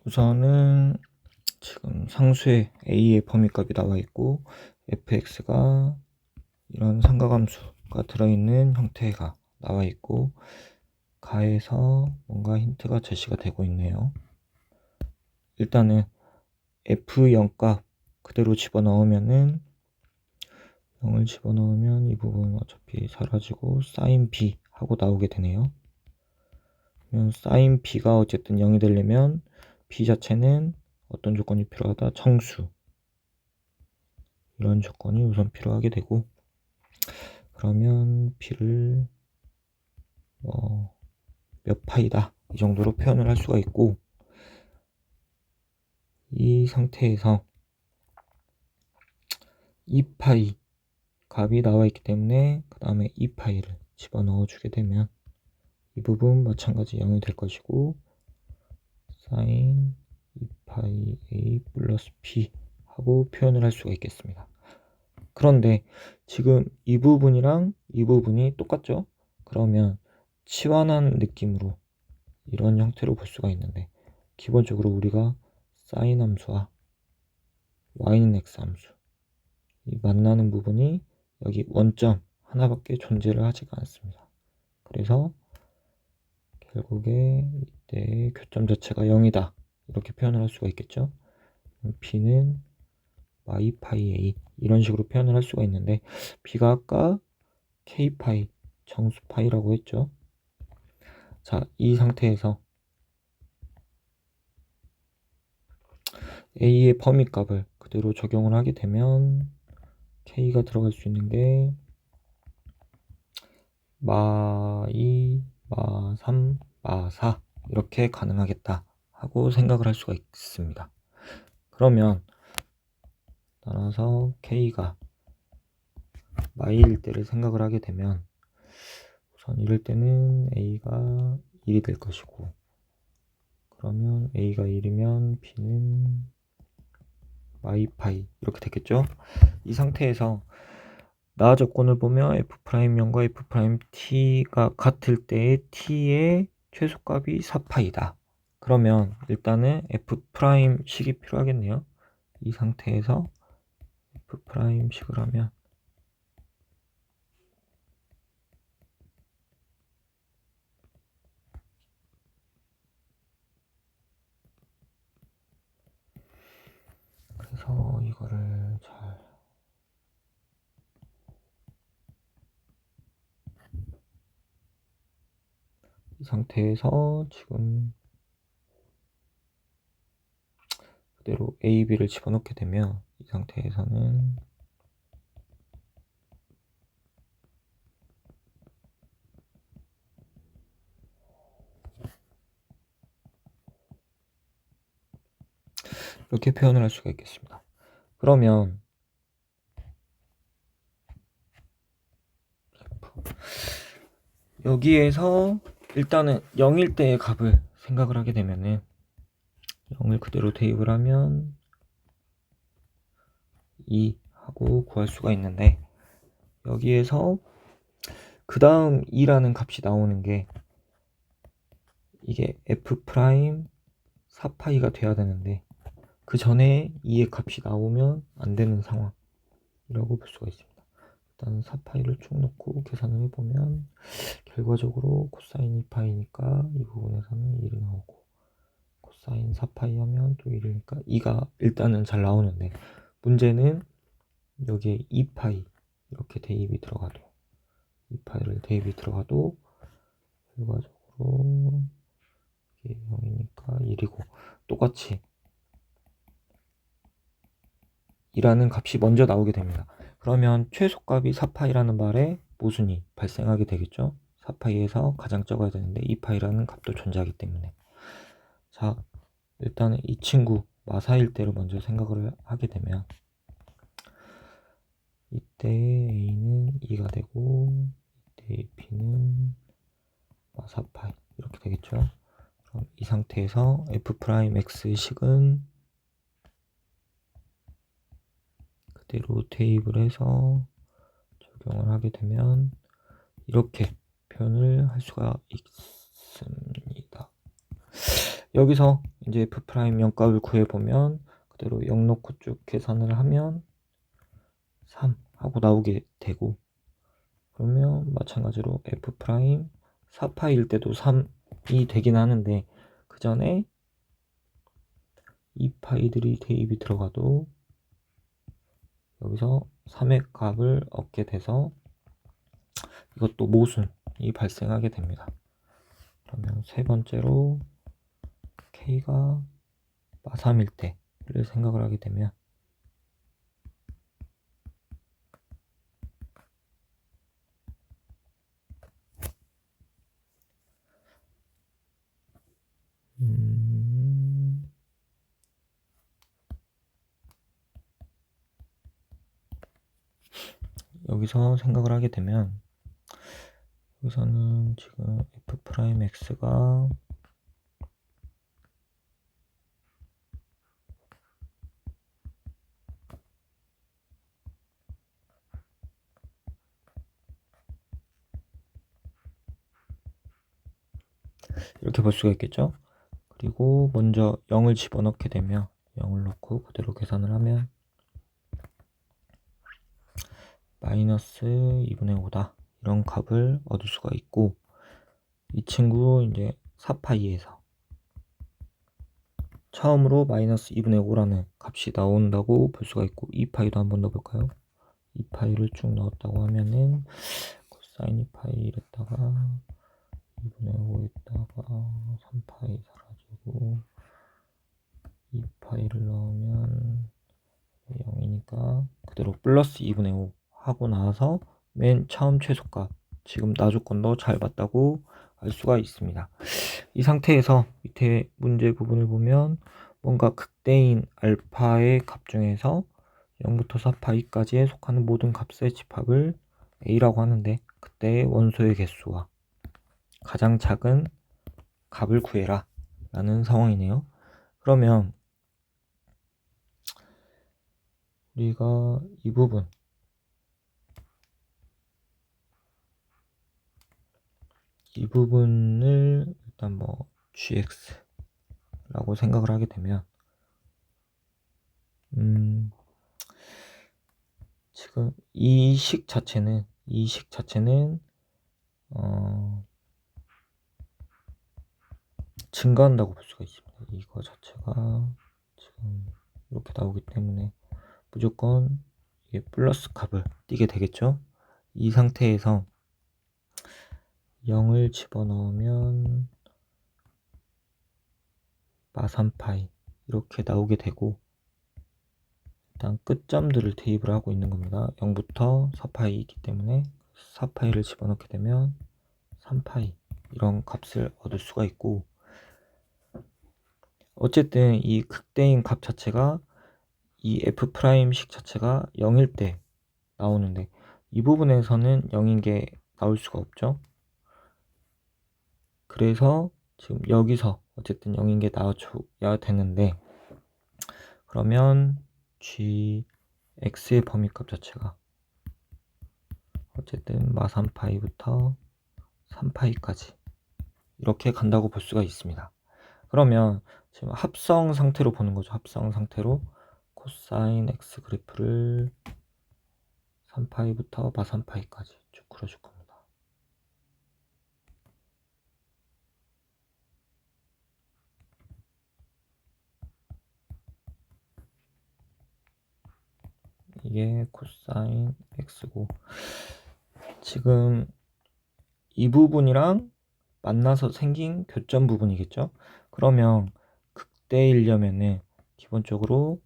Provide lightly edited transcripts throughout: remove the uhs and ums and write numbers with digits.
우선은 지금 상수에 a의 범위값이 나와 있고 fx가 이런 상가함수가 들어있는 형태가 나와 있고 가에서 뭔가 힌트가 제시가 되고 있네요. 일단은 f0값 그대로 집어넣으면은 0을 집어넣으면 이 부분은 어차피 사라지고 sin b 하고 나오게 되네요. 그러면 sin b가 어쨌든 0이 되려면 b 자체는 어떤 조건이 필요하다? 정수. 이런 조건이 우선 필요하게 되고, 그러면 b를 몇 파이다 이 정도로 표현을 할 수가 있고, 이 상태에서 2파이 값이 나와 있기 때문에 그 다음에 2파이를 집어넣어 주게 되면 이 부분 마찬가지 0이 될 것이고 sin 2파이 a 플러스 b 하고 표현을 할 수가 있겠습니다. 그런데 지금 이 부분이랑 이 부분이 똑같죠? 그러면 치환한 느낌으로 이런 형태로 볼 수가 있는데, 기본적으로 우리가 sin 함수와 y는 x 함수 이 만나는 부분이 여기 원점 하나밖에 존재를 하지가 않습니다. 그래서 결국에 이때 교점 자체가 0이다 이렇게 표현을 할 수가 있겠죠. b는 y파이 a 이런 식으로 표현을 할 수가 있는데, b가 아까 k파이 정수파이라고 했죠. 자, 이 상태에서 a의 범위값을 그대로 적용을 하게 되면 k가 들어갈 수 있는 게 마2, 마3, 마4 이렇게 가능하겠다 하고 생각을 할 수가 있습니다. 그러면 따라서 k가 마이일 때를 생각을 하게 되면 우선 이럴 때는 a가 1이 될 것이고, 그러면 a가 1이면 b는 마이파이 이렇게 되겠죠. 이 상태에서 나 조건을 보면 f'명과 f't가 같을 때의 t의 최소값이 4파이다. 그러면 일단은 f'식이 필요하겠네요. 이 상태에서 f'식을 하면 그래서 이거를 잘 이 상태에서 지금 그대로 A, B를 집어넣게 되면 이 상태에서는 이렇게 표현을 할 수가 있겠습니다. 그러면 여기에서 일단은 0일 때의 값을 생각을 하게 되면은 0을 그대로 대입을 하면 2 하고 구할 수가 있는데, 여기에서 그 다음 2라는 값이 나오는 게 이게 f' 4파이가 돼야 되는데 그 전에 2의 값이 나오면 안 되는 상황이라고 볼 수가 있습니다. 일단 4파이를 쭉 넣고 계산을 해보면 결과적으로 코사인 2파이니까 이 부분에서는 1이 나오고, 코사인 4파이 하면 또 1이니까 2가 일단은 잘 나오는데, 문제는 여기에 2파이 이렇게 대입이 들어가도 2파이를 대입이 들어가도 결과적으로 이게 0이니까 1이고 똑같이 2라는 값이 먼저 나오게 됩니다. 그러면 최소값이 4파이라는 말에 모순이 발생하게 되겠죠. 4파이에서 가장 적어야 되는데 2파이라는 값도 존재하기 때문에. 자, 일단은 이 친구 마사일 때를 먼저 생각을 하게 되면 이때 A는 2가 되고 이때 B는 마4파이 이렇게 되겠죠. 그럼 이 상태에서 f'x식은 그대로 대입을 해서 적용을 하게 되면 이렇게 표현을 할 수가 있습니다. 여기서 이제 f' 0값을 구해보면 그대로 0 놓고 쭉 계산을 하면 3 하고 나오게 되고, 그러면 마찬가지로 f' 4파일 때도 3이 되긴 하는데 그 전에 이 파이들이 대입이 들어가도 여기서 3의 값을 얻게 돼서 이것도 모순이 발생하게 됩니다. 그러면 세 번째로 K가 마3일 때를 생각을 하게 되면 여기서 생각을 하게 되면 여기서는 지금 f'x가 이렇게 볼 수가 있겠죠. 그리고 먼저 0을 집어넣게 되면 0을 넣고 그대로 계산을 하면 마이너스 2분의 5다 이런 값을 얻을 수가 있고, 이 친구 이제 4파이에서 처음으로 마이너스 2분의 5라는 값이 나온다고 볼 수가 있고, 2파이도 한번 넣어볼까요? 2파이를 쭉 넣었다고 하면은 코사인 2파이를 했다가 2분의 5에다가 3파이 사라지고 2파이를 넣으면 0이니까 그대로 플러스 2분의 5 하고 나서 맨 처음 최소값, 지금 나조건도 잘 맞다고 알 수가 있습니다. 이 상태에서 밑에 문제 부분을 보면 뭔가 극대인 알파의 값 중에서 0부터 4파이까지에 속하는 모든 값의 집합을 A라고 하는데, 그때의 원소의 개수와 가장 작은 값을 구해라 라는 상황이네요. 그러면 우리가 이 부분을 일단 뭐 gx라고 생각을 하게 되면 지금 이 식 자체는 증가한다고 볼 수가 있습니다. 이거 자체가 지금 이렇게 나오기 때문에 무조건 이게 플러스 값을 띄게 되겠죠. 이 상태에서 0을 집어넣으면 마3파이 이렇게 나오게 되고, 일단 끝점들을 대입을 하고 있는 겁니다. 0부터 4파이이기 때문에 4파이를 집어넣게 되면 3파이 이런 값을 얻을 수가 있고, 어쨌든 이 극대인 값 자체가 이 f'식 자체가 0일 때 나오는데 이 부분에서는 0인 게 나올 수가 없죠. 그래서 지금 여기서 어쨌든 0인 게 나와줘야 되는데, 그러면 gx의 범위값 자체가 어쨌든 마3파이부터 3파이까지 이렇게 간다고 볼 수가 있습니다. 그러면 지금 합성 상태로 보는 거죠. 합성 상태로 코사인 x 그래프를 3파이부터 마3파이까지 쭉 그려줄 겁니다. 이게 코사인 x고, 지금 이 부분이랑 만나서 생긴 교점 부분이겠죠. 그러면 극대이려면은 기본적으로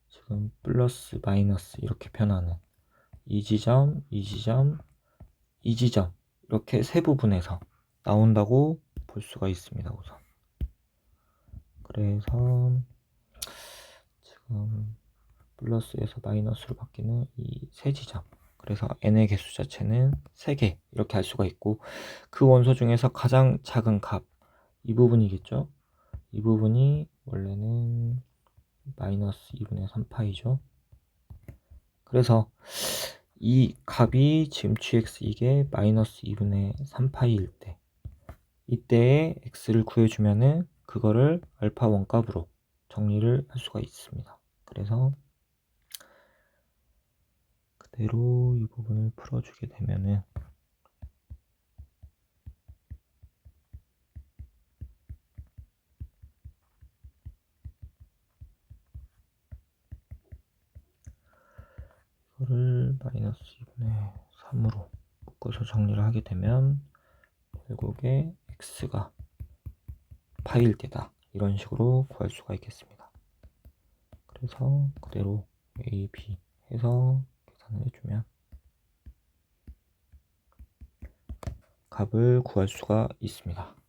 지금 플러스 마이너스 이렇게 변하는 이 지점, 이 지점, 이 지점 이렇게 세 부분에서 나온다고 볼 수가 있습니다. 우선 그래서 지금 플러스에서 마이너스로 바뀌는 이 세 지점, 그래서 n의 개수 자체는 3개 이렇게 할 수가 있고, 그 원소 중에서 가장 작은 값 이 부분이겠죠. 이 부분이 원래는 마이너스 2분의 3파이죠. 그래서 이 값이 지금 gx 이게 마이너스 2분의 3파이일 때, 이때의 x를 구해주면은 그거를 알파 원값으로 정리를 할 수가 있습니다. 그래서 그대로 이 부분을 풀어주게 되면은 이거를 마이너스 2분의 3으로 묶어서 정리를 하게 되면 결국에 x가 파일 때다, 이런 식으로 구할 수가 있겠습니다. 그래서 그대로 a, b 해서 계산을 해주면 값을 구할 수가 있습니다.